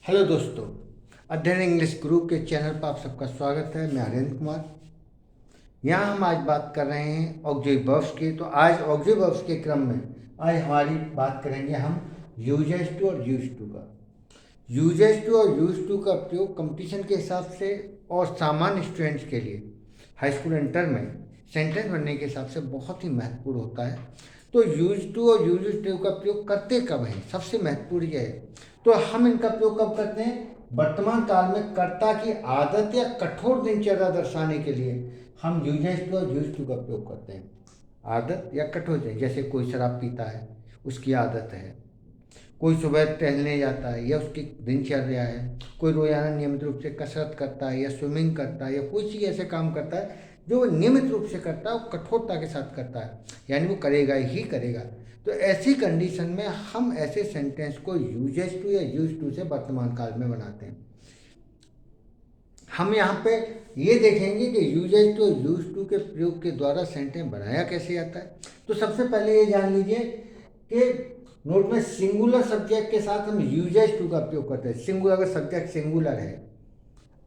Hello दोस्तों, अध्ययन English गुरु के चैनल पर आप सबका स्वागत है। मैं हरेंद्र कुमार। यहाँ हम आज बात कर रहे हैं ऑक्सिलरी वर्ब्स की। तो आज ऑक्सिलरी वर्ब्स के क्रम में आज हमारी बात करेंगे हम यूजेस टू और यूज टू का। यूजेस टू और यूज टू का प्रयोग कंपटीशन के हिसाब से और सामान्य स्टूडेंट्स के लिए हाई स्कूल इंटर में सेंटेंस बनने के हिसाब से बहुत ही महत्वपूर्ण होता है। तो यूज टू और यूज टू का प्रयोग करते कब हैं, सबसे महत्वपूर्ण यह है। तो हम इनका प्रयोग कब करते हैं? वर्तमान काल में कर्ता की आदत या कठोर दिनचर्या दर्शाने के लिए हम यूजेस टू और यूज टू का प्रयोग करते हैं। आदत या कठोर दिन, जैसे कोई शराब पीता है, उसकी आदत है। कोई सुबह टहलने जाता है या उसकी दिनचर्या है। कोई रोजाना नियमित रूप से कसरत करता है या स्विमिंग करता है या कोई चीज़ ऐसे काम करता है जो वो नियमित रूप से करता है, वो कठोरता के साथ करता है, यानी वो करेगा ही करेगा। तो ऐसी कंडीशन में हम ऐसे सेंटेंस को यूजेस टू या यूज टू से वर्तमान काल में बनाते हैं। हम यहाँ पे ये देखेंगे कि यूजेस टू और यूज टू के प्रयोग के द्वारा सेंटेंस बनाया कैसे जाता है। तो सबसे पहले ये जान लीजिए कि नोट में सिंगुलर सब्जेक्ट के साथ हम यूजेस टू का प्रयोग करते हैं। सिंगुलर, अगर सब्जेक्ट सिंगुलर है,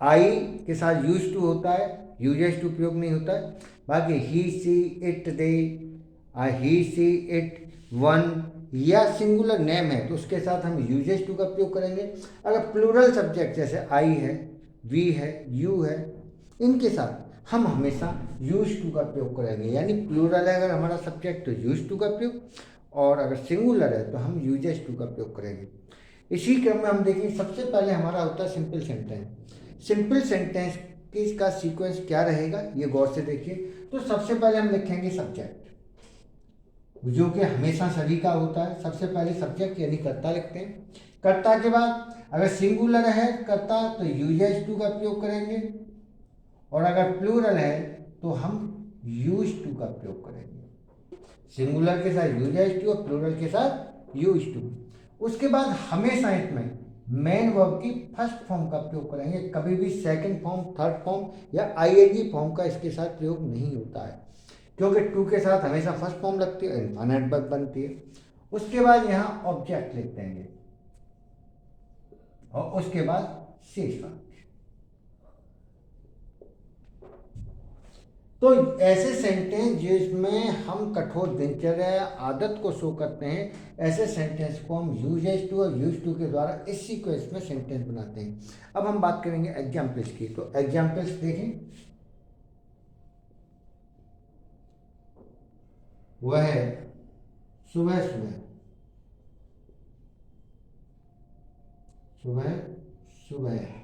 आई के साथ यूज टू होता है, यूजेस टू प्रयोग नहीं होता है। बाकी he she it they, he she it one या सिंगुलर नेम है तो उसके साथ हम यूजेस टू का प्रयोग करेंगे। अगर प्लूरल सब्जेक्ट जैसे आई है, वी है, यू है, इनके साथ हम हमेशा यूज टू का प्रयोग करेंगे। यानी प्लूरल है अगर हमारा सब्जेक्ट तो यूज टू का प्रयोग, और अगर सिंगुलर है तो हम यूजेस टू का प्रयोग करेंगे। इसी क्रम में हम देखें, सबसे पहले हमारा होता है सिंपल सेंटेंस। सिंपल सेंटेंस का सीक्वेंस क्या रहेगा ये गौर से देखिए। तो सबसे पहले हम लिखेंगे सब्जेक्ट, जो कि हमेशा सभी का होता है। सबसे पहले सब्जेक्ट यानी कर्ता लिखते हैं। कर्ता के बाद अगर सिंगुलर है कर्ता तो यूजेस टू का प्रयोग करेंगे, और अगर प्लूरल है तो हम यूज टू का प्रयोग करेंगे। सिंगुलर के साथ यूजेस टू और प्लूरल के साथ यूज टू। उसके बाद हमेशा इसमें मेन वर्ब की फर्स्ट फॉर्म का प्रयोग करेंगे। कभी भी सेकंड फॉर्म, थर्ड फॉर्म या आईएनजी फॉर्म का इसके साथ प्रयोग नहीं होता है, क्योंकि टू के साथ हमेशा फर्स्ट फॉर्म लगती है, इनफाइनाइट वर्ब बनती है। उसके बाद यहाँ ऑब्जेक्ट लिख देंगे और उसके बाद शेष वाक्य। तो ऐसे सेंटेंस जिसमें हम कठोर दिनचर्या आदत को शो करते हैं, ऐसे सेंटेंस को हम यूजेस टू और यूज टू के द्वारा इस सीक्वेंस में सेंटेंस बनाते हैं। अब हम बात करेंगे एग्जाम्पल्स की। तो एग्जाम्पल्स देखें, वह है सुबह सुबह, सुबह सुबह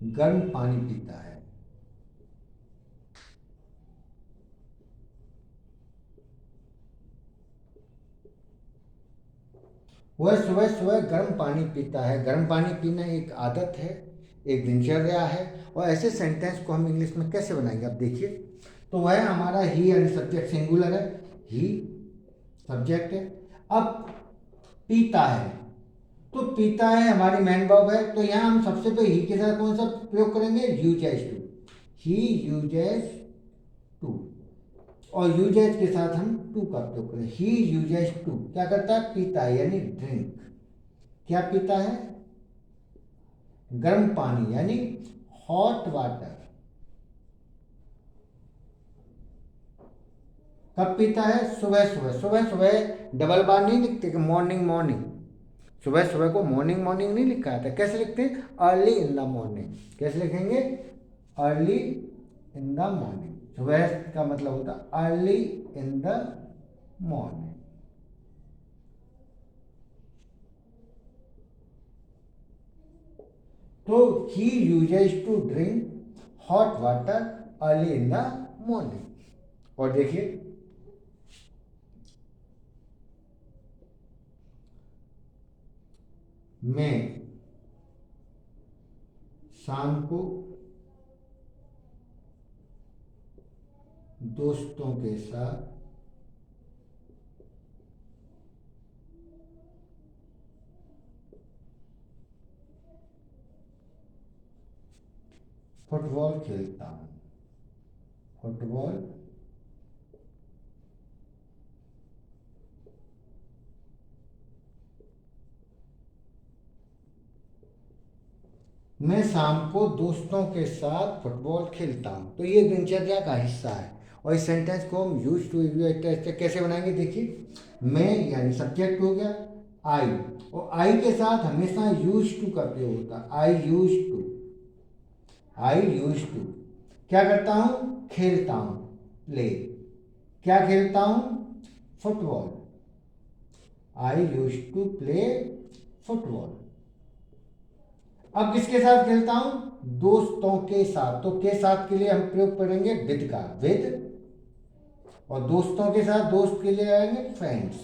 गर्म पानी पीता है। वह सुबह सुबह गर्म पानी पीता है। गर्म पानी पीना एक आदत है, एक दिनचर्या है। और ऐसे सेंटेंस को हम इंग्लिश में कैसे बनाएंगे, अब देखिए। तो वह हमारा ही यानी सब्जेक्ट सिंगुलर है, ही सब्जेक्ट है। अब पीता है, तो पीता है हमारी मैन वर्ब है। तो यहाँ हम सबसे पहले ही के साथ कौन सा प्रयोग करेंगे? Uses to. He uses to, और यूजेस के साथ हम टू का प्रयोग करें। ही यूजेस टू क्या करता है? पीता है, यानी ड्रिंक। क्या पीता है? गर्म पानी, यानी हॉट वाटर। कब पीता है? सुबह सुबह। सुबह सुबह डबल बार नहीं लिखते कि मॉर्निंग मॉर्निंग। सुबह सुबह को मॉर्निंग मॉर्निंग नहीं लिखा जाता। कैसे लिखते हैं? Early in the morning. कैसे लिखेंगे? Early in the morning. सुबह का मतलब होता है अर्ली इन द मॉर्निंग। तो he uses to drink hot water early in the morning. और देखिए, मैं शाम को दोस्तों के साथ फुटबॉल खेलता हूँ। फुटबॉल मैं शाम को दोस्तों के साथ फुटबॉल खेलता हूँ। तो ये दिनचर्या का हिस्सा है। और इस सेंटेंस को हम यूज टू कैसे बनाएंगे, देखिए। मैं यानी सब्जेक्ट हो गया, आई, और आई के साथ हमेशा यूज टू का प्रयोग होता है। आई यूज टू क्या करता हूँ, खेलता हूँ, प्ले। क्या खेलता हूँ, football. I use to play football. अब किसके साथ खेलता हूं, दोस्तों के साथ। तो के साथ के लिए हम प्रयोग करेंगे विद का, विद। और दोस्तों के साथ दोस्त के लिए आएंगे फ्रेंड्स।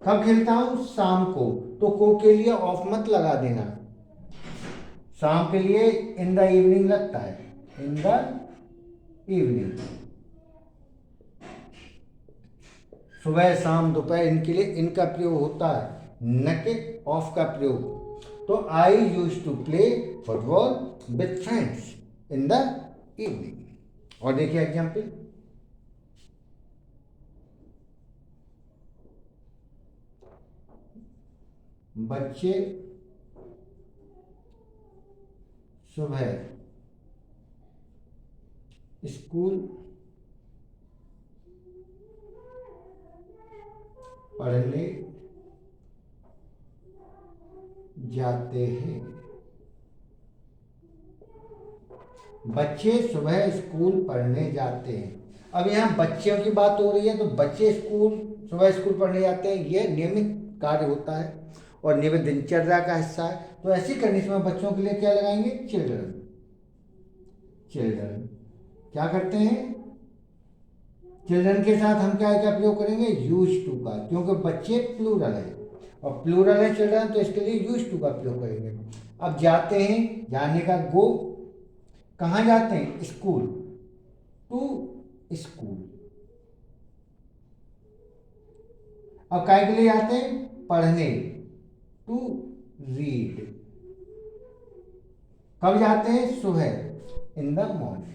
कब खेलता हूं, शाम को। तो को के लिए ऑफ मत लगा देना, शाम के लिए इन द इवनिंग लगता है, इन द इवनिंग। सुबह शाम दोपहर इनके लिए इनका प्रयोग होता है, न कि ऑफ का प्रयोग। तो I use to play football with friends in the evening. और देखिए एग्जाम्पल, बच्चे सुबह स्कूल पढ़ने जाते हैं। बच्चे सुबह स्कूल पढ़ने जाते हैं। अब यहाँ बच्चों की बात हो रही है, तो बच्चे सुबह स्कूल पढ़ने जाते हैं, ये नियमित कार्य होता है और नियमित दिनचर्या का हिस्सा है। तो ऐसी कंडीशन में बच्चों के लिए क्या लगाएंगे, चिल्ड्रन। चिल्ड्रन क्या करते हैं, चिल्ड्रन के साथ हम क्या क्या प्रयोग करेंगे, यूज टू का, क्योंकि बच्चे प्लूरल है और प्लूरल है चिल्ड्रन, तो इसके लिए यूज टू का प्रयोग करेंगे। अब जाते हैं, जाने का गो, कहाँ जाते हैं, स्कूल, टू स्कूल। अब काय के लिए जाते हैं, पढ़ने, टू रीड। कब जाते हैं, सुबह, इन द मॉर्निंग।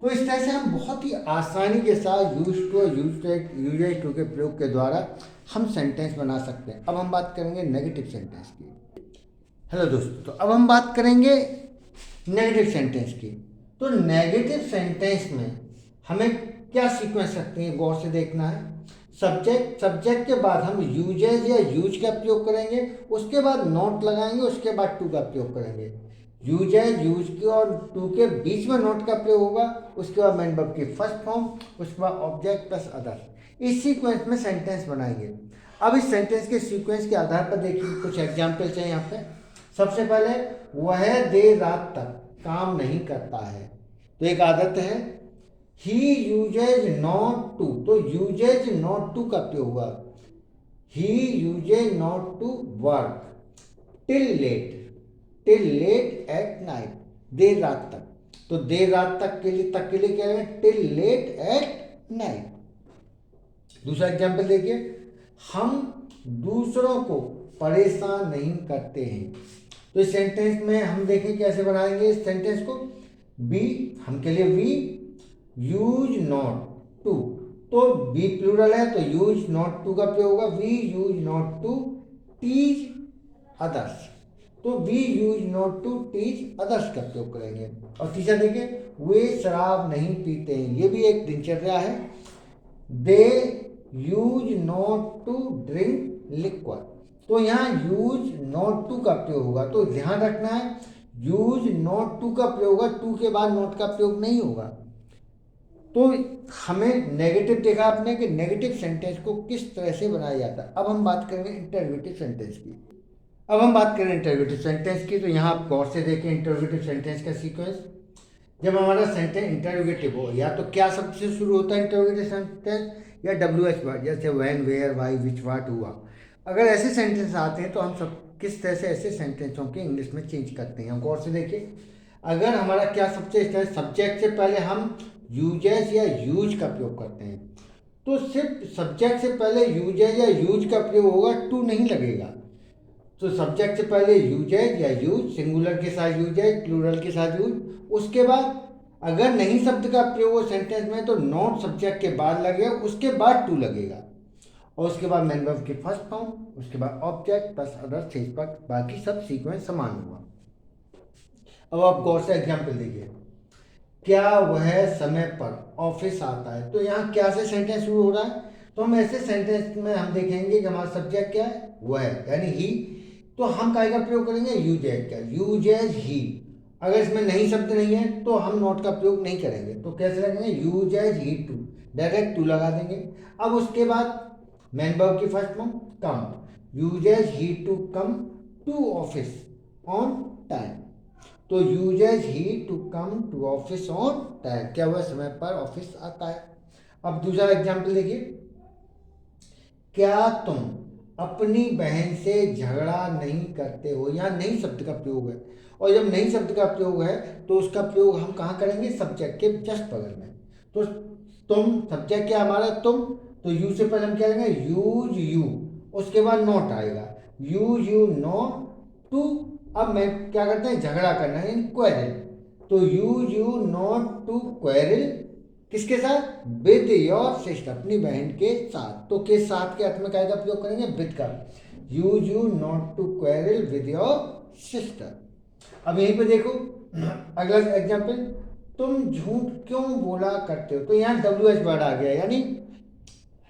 तो इस तरह से हम बहुत ही आसानी के साथ यूज टू और यूजेज टू के प्रयोग के द्वारा हम सेंटेंस बना सकते हैं। अब हम बात करेंगे नेगेटिव सेंटेंस की। हेलो दोस्तों, तो अब हम बात करेंगे नेगेटिव सेंटेंस की। तो नेगेटिव सेंटेंस में हमें क्या सीक्वेंस रखते हैं, गौर से देखना है। सब्जेक्ट के बाद हम यूजेज या यूज का प्रयोग करेंगे, उसके बाद नॉट लगाएंगे, उसके बाद टू का प्रयोग करेंगे। यूज के और टू के बीच में नॉट का प्रयोग होगा, उसके बाद मेन वर्ब की फर्स्ट फॉर्म, उसके बाद ऑब्जेक्ट प्लस अदर। इस सीक्वेंस में सेंटेंस बनाएंगे। अब इस सेंटेंस के सीक्वेंस के आधार पर देखिए कुछ एग्जाम्पल्स हैं यहाँ पे। सबसे पहले, वह देर रात तक काम नहीं करता है, तो एक आदत है। ही यूजेज नॉट टू, तो यूजेज नॉट टू का प्रयोग होगा। He uses not to work till late at night, देर रात तक। तो देर रात तक के लिए क्या है, टिल लेट एट नाइट। दूसरा एग्जाम्पल देखिए, हम दूसरों को परेशान नहीं करते हैं। तो इस सेंटेंस में हम देखें कैसे बनाएंगे इस सेंटेंस को। बी, हम के लिए वी यूज नॉट टू, तो बी प्लूरल है तो यूज नॉट टू का प्रयोग होगा। We use not to teach others, तो we use not to teach others का प्रयोग करेंगे। और तीसरा देखिए, वे शराब नहीं पीते हैं, ये भी एक दिनचर्या है। They use not to drink liquor, तो यहाँ यूज नॉट टू का प्रयोग होगा। तो ध्यान रखना है, यूज नॉट टू का प्रयोग होगा, टू के बाद नॉट का प्रयोग नहीं होगा। तो हमें नेगेटिव देखा आपने कि नेगेटिव सेंटेंस को किस तरह से बनाया जाता है। अब हम बात करेंगे इंटरोगेटिव सेंटेंस की। अब हम बात करें इंटरोगेटिव सेंटेंस की, तो यहाँ आप गौर से देखें इंटरोगेटिव सेंटेंस का सीक्वेंस। जब हमारा सेंटेंस इंटरोगेटिव हो, या तो क्या शब्द से शुरू होता है इंटरोगेटिव सेंटेंस, या WH वर्ड, जैसे when, where, why, which, what, हुआ। अगर ऐसे सेंटेंस आते हैं तो हम सब किस तरह से ऐसे सेंटेंसों के इंग्लिश में चेंज करते हैं, गौर से देखिए। अगर हमारा क्या सबसे सब्जेक्ट से पहले हम यूजेज या यूज का प्रयोग करते हैं, तो सिर्फ सब्जेक्ट से पहले यूजेज या यूज का प्रयोग होगा, टू नहीं लगेगा। तो सब्जेक्ट से पहले यूजेज या यूज, सिंगुलर के साथ यूजेज, प्लूरल के साथ यूज, उसके बाद अगर नहीं शब्द का प्रयोग हो सेंटेंस में तो नॉट सब्जेक्ट के बाद लगेगा, उसके बाद टू लगेगा, और उसके बाद मेन वर्ब की फर्स्ट फॉर्म, उसके बाद ऑब्जेक्ट प्लस अदर चीज पर, बाकी सब सीक्वेंस समान हुआ। अब आप गौर से एग्जाम्पल देखिए, क्या वह समय पर ऑफिस आता है, तो यहाँ क्या से सेंटेंस शुरू हो रहा है, तो हम ऐसे सेंटेंस में हम देखेंगे कि हमारा सब्जेक्ट क्या है, वह यानी ही, तो हम काय का प्रयोग करेंगे, यूजेज का, यूजेज ही। अगर इसमें नहीं शब्द नहीं है तो हम नॉट का प्रयोग नहीं करेंगे, तो कैसे लगेंगे, uses he to, direct to लगा देंगे। अब उसके बाद मेन वर्ब की first form come, uses he to come to office on time, तो uses he to come to office on time, क्या वह समय पर ऑफिस आता है। अब दूसरा एग्जाम्पल देखिए, क्या तुम अपनी बहन से झगड़ा नहीं करते हो, यहाँ नहीं शब्द का प्रयोग है, और जब नहीं शब्द का प्रयोग है तो उसका प्रयोग हम कहाँ करेंगे, सब्जेक्ट के जस्ट बगल में। तो तुम सब्जेक्ट क्या हमारा, तुम, तो यू से पहले हम क्या लेंगे, यूज यू, उसके बाद नॉट आएगा, यूज यू नॉट टू। अब मैं क्या करते हैं, झगड़ा करना है, क्वेरल, तो use you not to quarrel, किसके साथ, विद योर सिस्टर, अपनी बहन के साथ, तो के साथ के अर्थ में क्या का प्रयोग करेंगे, विद का, use you not to quarrel with your sister. अब यहीं पे देखो अगला एग्जाम्पल, तुम झूठ क्यों बोला करते हो, तो यहाँ डब्ल्यू एच वर्ड आ गया, यानी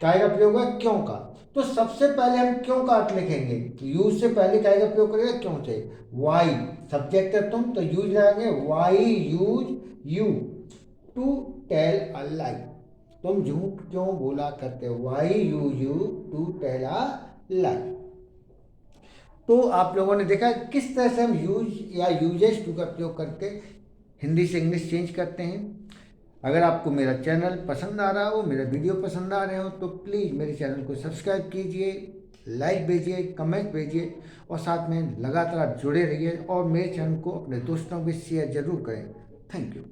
काय का प्रयोग है, क्यों का, तो सबसे पहले हम क्यों का अर्थ लिखेंगे, यूज से पहले काय का प्रयोग करेंगे, क्यों से, वाई सब्जेक्ट है तुम, तो यूज लगाएंगे, why use you to tell a lie, तुम झूठ क्यों बोला करते हो, why use you to tell a lie. तो आप लोगों ने देखा किस तरह से हम यूज या यूजेस टू का प्रयोग करके हिंदी से इंग्लिश चेंज करते हैं। अगर आपको मेरा चैनल पसंद आ रहा हो, मेरा वीडियो पसंद आ रहे हो, तो प्लीज़ मेरे चैनल को सब्सक्राइब कीजिए, लाइक भेजिए, कमेंट भेजिए, और साथ में लगातार जुड़े रहिए, और मेरे चैनल को अपने दोस्तों के शेयर जरूर करें। Thank you.